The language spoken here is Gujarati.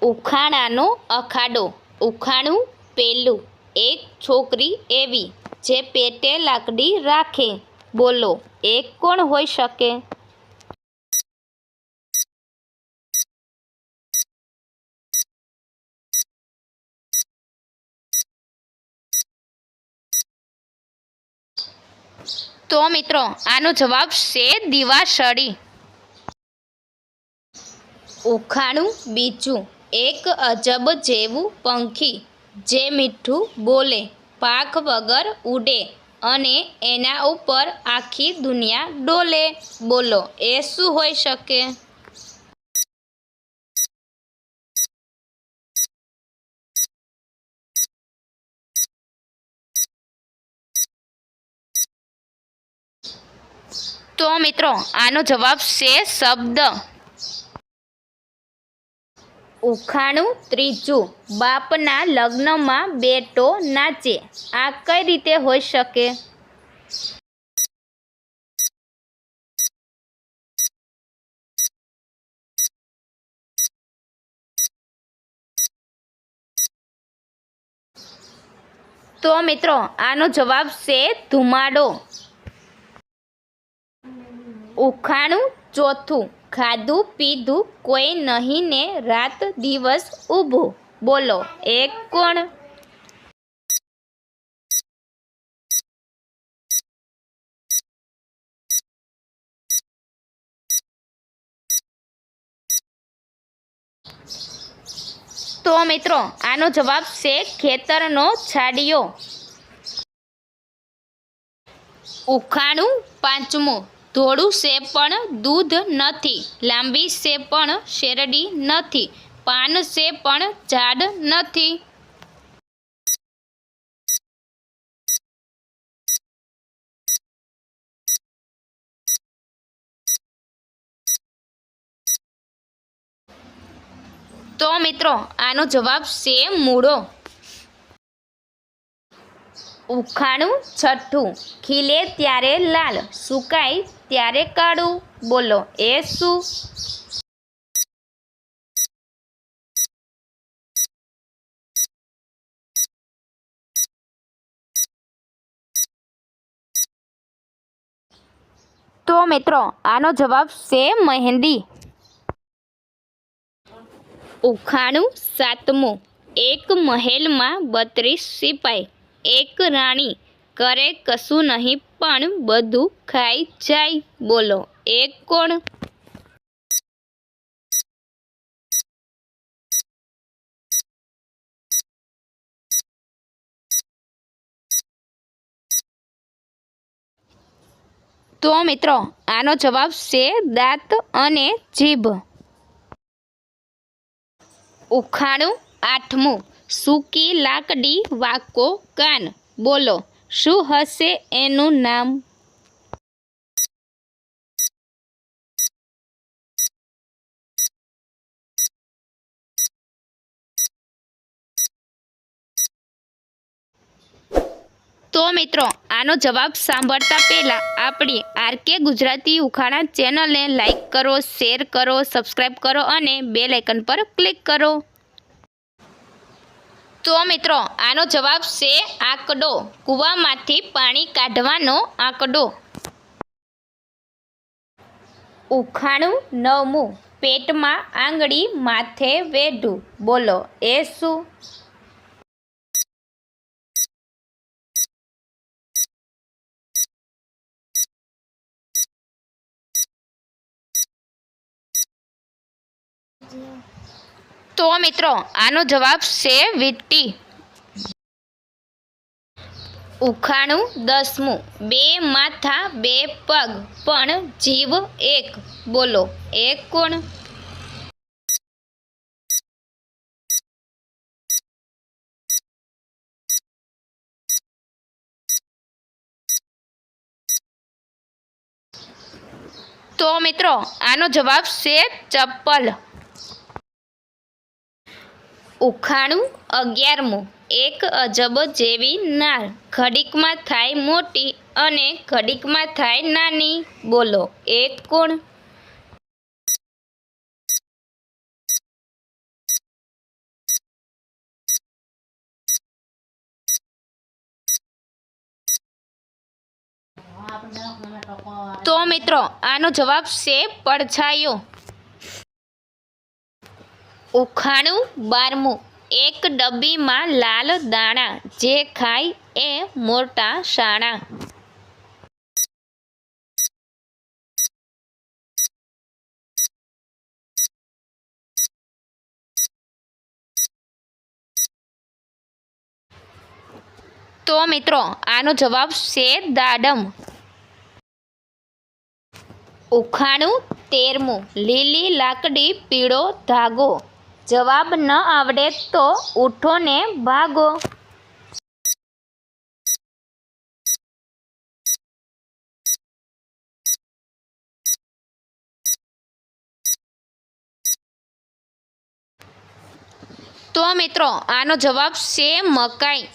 ઉખાણાનો અખાડો. ઉખાણું પેલું. એક છોકરી એવી જે પેટે લાકડી રાખે. બોલો એ કોણ હોઈ શકે? તો મિત્રો આનો જવાબ છે દિવાસળી. ઉખાણું બીજું. એક અજબ જેવું પંખી જે મીઠું બોલે, પાંખ વગર ઉડે અને એના ઉપર આખી દુનિયા ડોલે. બોલો એ શું હોઈ શકે? તો મિત્રો આનો જવાબ છે શબ્દ. ઉખાણું ત્રીજું. બાપના લગ્નમાં બેટો નાચે. આ કઈ રીતે હોઈ શકે? તો મિત્રો આનો જવાબ છે ધુમાડો. ઉખાણું ચોથું. ખાધું પીધું કોઈ નહીં ને રાત દિવસ ઊભું. બોલો એ કોણ? તો મિત્રો આનો જવાબ છે ખેતરનો છાડિયો. ઉખાણું પાંચમું. ધોળું છે પણ દૂધ નથી, લાંબી છે પણ શેરડી નથી, પાન છે પણ ઝાડ નથી. તો મિત્રો આનો જવાબ છે મૂળો. ઉખાણું છઠ્ઠું. ખીલે ત્યારે લાલ, સુકાય ત્યારે કાળું. બોલો એ શું? તો મિત્રો આનો જવાબ છે મહેંદી. ઉખાણું સાતમું. એક મહેલમાં 32 સિપાઈ, એક રાણી, કરે કશું નહીં પણ બધું ખાઈ જાય. બોલો એ કોણ? તો મિત્રો આનો જવાબ છે દાંત અને જીભ. ઉખાણું આઠમું. સૂકી લાકડી વાંકો કાન. બોલો શું હશે એનું નામ? તો મિત્રો આનો જવાબ સાંભળતા પહેલાં આપણી આરકે ગુજરાતી ઉખાણા ચેનલને લાઈક કરો, શેર કરો, સબસ્ક્રાઈબ કરો અને બેલ આઇકન પર ક્લિક કરો. તો મિત્રો આનો જવાબ છે આંકડો. કૂવામાંથી પાણી કાઢવાનો આંકડો. ઉખાણું નવમું. પેટમાં આંગળી માથે વેઢું. બોલો એ શું? તો મિત્રો આનો જવાબ છે વીંટી. ઉખાણું દસમું. બે માથા બે પગ પણ જીવ એક. બોલો એ કોણ? તો મિત્રો આનો જવાબ છે ચપ્પલ. ઉખાણું 11મું. એક અજબ જેવી નાર, ઘડીકમાં થાય મોટી અને ઘડીકમાં થાય નાની. બોલો એ કોણ? તો મિત્રો આનો જવાબ છે પડછાયો. ઉખાણું 12મું. એક ડબ્બીમાં લાલ દાણા, જે ખાય એ મોટા શાણા. તો મિત્રો આનો જવાબ છે દાડમ. ઉખાણું 13મું. લીલી લાકડી પીળો ધાગો, જવાબ ન આવડે તો ઉઠો ને ભાગો. તો મિત્રો આનો જવાબ છે મકાઈ.